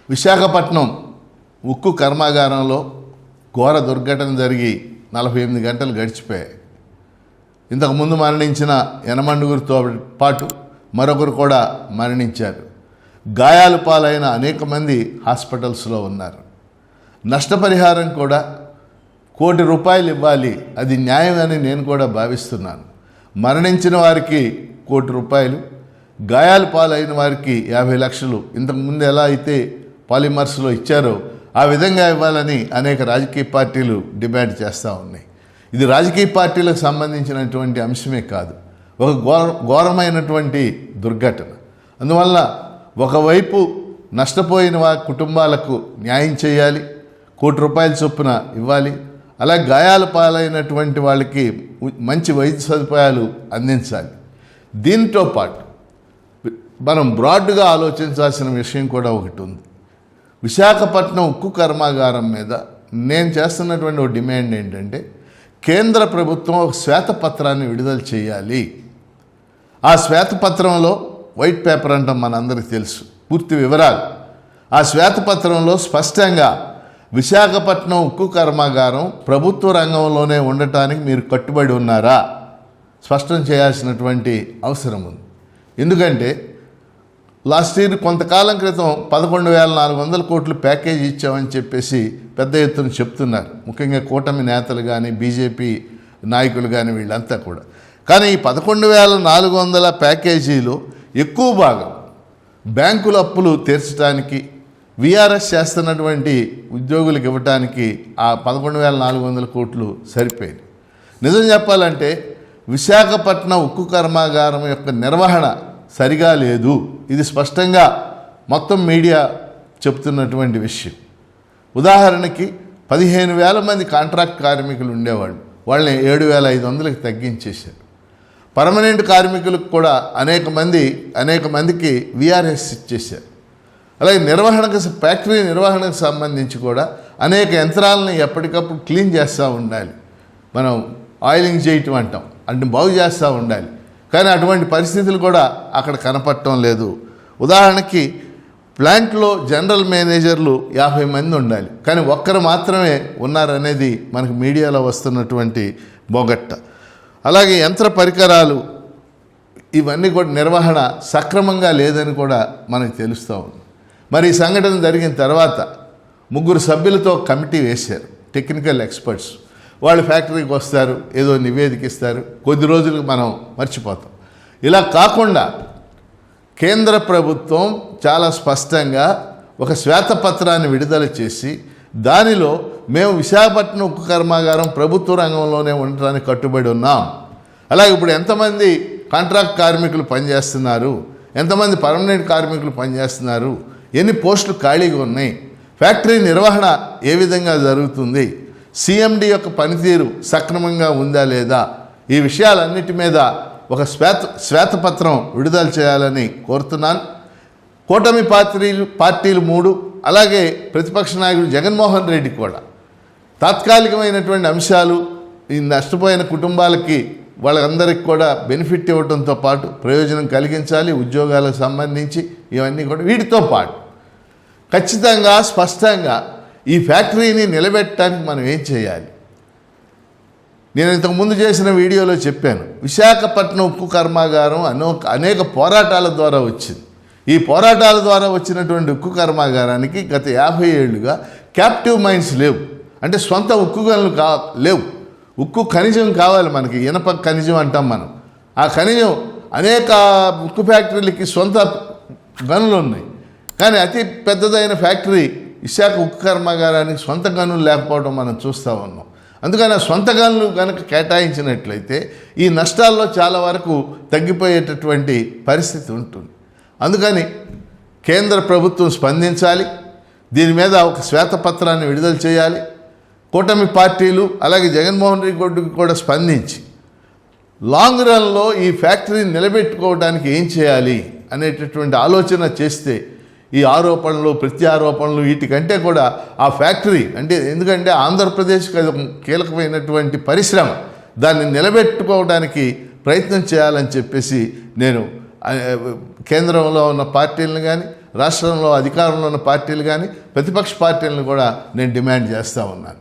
విశాఖపట్నం ఉక్కు కర్మాగారంలో ఘోర దుర్ఘటన జరిగి 48 గంటలు గడిచిపోయాయి. ఇంతకుముందు మరణించిన యనమండుగురితో పాటు మరొకరు కూడా మరణించారు. గాయాలు పాలైన అనేక మంది హాస్పిటల్స్లో ఉన్నారు. నష్టపరిహారం కూడా ₹1 కోటి ఇవ్వాలి, అది న్యాయమని నేను కూడా భావిస్తున్నాను. మరణించిన వారికి ₹1 కోటి, గాయాలు పాలైన వారికి 50 లక్షలు ఇంతకుముందు ఎలా అయితే పాలిమర్స్లో ఇచ్చారో ఆ విధంగా ఇవ్వాలని అనేక రాజకీయ పార్టీలు డిమాండ్ చేస్తూ ఉన్నాయి. ఇది రాజకీయ పార్టీలకు సంబంధించినటువంటి అంశమే కాదు, ఒక ఘోరమైనటువంటి దుర్ఘటన. అందువల్ల ఒకవైపు నష్టపోయిన వారి కుటుంబాలకు న్యాయం చేయాలి, ₹1 కోటి చొప్పున ఇవ్వాలి, అలాగే గాయాల పాలైనటువంటి వాళ్ళకి మంచి వైద్య సదుపాయాలు అందించాలి. దీంతో పాటు మనం బ్రాడ్గా ఆలోచించాల్సిన విషయం కూడా ఒకటి ఉంది. విశాఖపట్నం ఉక్కు కర్మాగారం మీద నేను చేస్తున్నటువంటి ఒక డిమాండ్ ఏంటంటే, కేంద్ర ప్రభుత్వం ఒక శ్వేతపత్రాన్ని విడుదల చేయాలి. ఆ శ్వేతపత్రంలో, వైట్ పేపర్ అంటాం మనందరికీ తెలుసు, పూర్తి వివరాలు. ఆ శ్వేతపత్రంలో స్పష్టంగా విశాఖపట్నం ఉక్కు కర్మాగారం ప్రభుత్వ రంగంలోనే ఉండటానికి మీరు కట్టుబడి ఉన్నారా స్పష్టం చేయాల్సినటువంటి అవసరం ఉంది. ఎందుకంటే లాస్ట్ ఇయర్ కొంతకాలం క్రితం 11,400 కోట్లు ప్యాకేజీ ఇచ్చామని చెప్పేసి పెద్ద ఎత్తున చెప్తున్నారు, ముఖ్యంగా కూటమి నేతలు కానీ బీజేపీ నాయకులు కానీ వీళ్ళంతా కూడా. కానీ ఈ 11,400 ప్యాకేజీలో ఎక్కువ భాగం బ్యాంకుల అప్పులు తీర్చడానికి, వీఆర్ఎస్ చేస్తున్నటువంటి ఉద్యోగులకు ఇవ్వటానికి ఆ 11,400 కోట్లు సరిపోయింది. నిజం చెప్పాలంటే విశాఖపట్నం ఉక్కు కర్మాగారం యొక్క నిర్వహణ సరిగా లేదు. ఇది స్పష్టంగా మొత్తం మీడియా చెప్తున్నటువంటి విషయం. ఉదాహరణకి 15,000 మంది కాంట్రాక్ట్ కార్మికులు ఉండేవాళ్ళు, వాళ్ళని 7,500కి తగ్గించేశారు. పర్మనెంట్ కార్మికులకు కూడా అనేక మందికి వీఆర్ఎస్ ఇచ్చేశారు. అలాగే ఫ్యాక్టరీ నిర్వహణకు సంబంధించి కూడా అనేక యంత్రాలను ఎప్పటికప్పుడు క్లీన్ చేస్తూ ఉండాలి. మనం ఆయిలింగ్ చేయటం అంటాం, అంటే బాగు చేస్తూ ఉండాలి. కానీ అటువంటి పరిస్థితులు కూడా అక్కడ కనపడటం లేదు. ఉదాహరణకి ప్లాంట్లో జనరల్ మేనేజర్లు 50 మంది ఉండాలి, కానీ ఒక్కరు మాత్రమే ఉన్నారనేది మనకు మీడియాలో వస్తున్నటువంటి బొగట్ట. అలాగే యంత్ర పరికరాలు ఇవన్నీ కూడా నిర్వహణ సక్రమంగా లేదని కూడా మనకు తెలుస్తూ ఉంది. మరి ఈ సంఘటన జరిగిన తర్వాత 3 సభ్యులతో కమిటీ వేశారు, టెక్నికల్ ఎక్స్పర్ట్స్. వాళ్ళు ఫ్యాక్టరీకి వస్తారు, ఏదో నివేదిక ఇస్తారు, కొద్ది రోజులకు మనం మర్చిపోతాం. ఇలా కాకుండా కేంద్ర ప్రభుత్వం చాలా స్పష్టంగా ఒక శ్వేతపత్రాన్ని విడుదల చేసి దానిలో మేము విశాఖపట్నం ఉక్కు కర్మాగారం ప్రభుత్వ రంగంలోనే ఉండటానికి కట్టుబడి ఉన్నాం, అలాగే ఇప్పుడు ఎంతమంది కాంట్రాక్ట్ కార్మికులు పనిచేస్తున్నారు, ఎంతమంది పర్మనెంట్ కార్మికులు పనిచేస్తున్నారు, ఎన్ని పోస్టులు ఖాళీగా ఉన్నాయి, ఫ్యాక్టరీ నిర్వహణ ఏ విధంగా జరుగుతుంది, సిఎండి యొక్క పనితీరు సక్రమంగా ఉందా లేదా, ఈ విషయాలన్నిటి మీద ఒక శ్వేతపత్రం విడుదల చేయాలని కోరుతున్నాను. కూటమి పార్టీలు 3, అలాగే ప్రతిపక్ష నాయకుడు జగన్మోహన్ రెడ్డి కూడా తాత్కాలికమైనటువంటి అంశాలు, ఈ నష్టపోయిన కుటుంబాలకి వాళ్ళందరికీ కూడా బెనిఫిట్ ఇవ్వడంతో పాటు ప్రయోజనం కలిగించాలి, ఉద్యోగాలకు సంబంధించి ఇవన్నీ కూడా. వీటితో పాటు ఖచ్చితంగా స్పష్టంగా ఈ ఫ్యాక్టరీని నిలబెట్టడానికి మనం ఏం చేయాలి? నేను ఇంతకుముందు చేసిన వీడియోలో చెప్పాను, విశాఖపట్నం ఉక్కు కర్మాగారం అనేక పోరాటాల ద్వారా వచ్చింది. ఈ పోరాటాల ద్వారా వచ్చినటువంటి ఉక్కు కర్మాగారానికి గత 50 ఏళ్లుగా క్యాప్టివ్ మైన్స్ లేవు, అంటే సొంత ఉక్కు గనులు లేవు. ఉక్కు ఖనిజం కావాలి మనకి, ఇనప ఖనిజం అంటాం మనం. ఆ ఖనిజం అనేక ఉక్కు ఫ్యాక్టరీలకి సొంత గనులు ఉన్నాయి, కానీ అతి పెద్దదైన ఫ్యాక్టరీ విశాఖ ఉక్కు కర్మాగారానికి సొంత గనులు లేకపోవడం మనం చూస్తూ ఉన్నాం. అందుకని ఆ సొంత గనులు కనుక కేటాయించినట్లయితే ఈ నష్టాల్లో చాలా వరకు తగ్గిపోయేటటువంటి పరిస్థితి ఉంటుంది. అందుకని కేంద్ర ప్రభుత్వం స్పందించాలి, దీని మీద ఒక శ్వేతపత్రాన్ని విడుదల చేయాలి. కూటమి పార్టీలు అలాగే జగన్మోహన్ రెడ్డి కూడా స్పందించి లాంగ్ రన్లో ఈ ఫ్యాక్టరీని నిలబెట్టుకోవడానికి ఏం చేయాలి అనేటటువంటి ఆలోచన చేస్తే ఈ ఆరోపణలు ప్రత్యారోపణలు వీటికంటే కూడా ఆ ఫ్యాక్టరీ ఎందుకంటే ఆంధ్రప్రదేశ్కి అది కీలకమైనటువంటి పరిశ్రమ, దాన్ని నిలబెట్టుకోవడానికి ప్రయత్నం చేయాలని చెప్పేసి నేను కేంద్రంలో ఉన్న పార్టీలను కానీ రాష్ట్రంలో అధికారంలో ఉన్న పార్టీలు కానీ ప్రతిపక్ష పార్టీలను కూడా నేను డిమాండ్ చేస్తూ ఉన్నాను.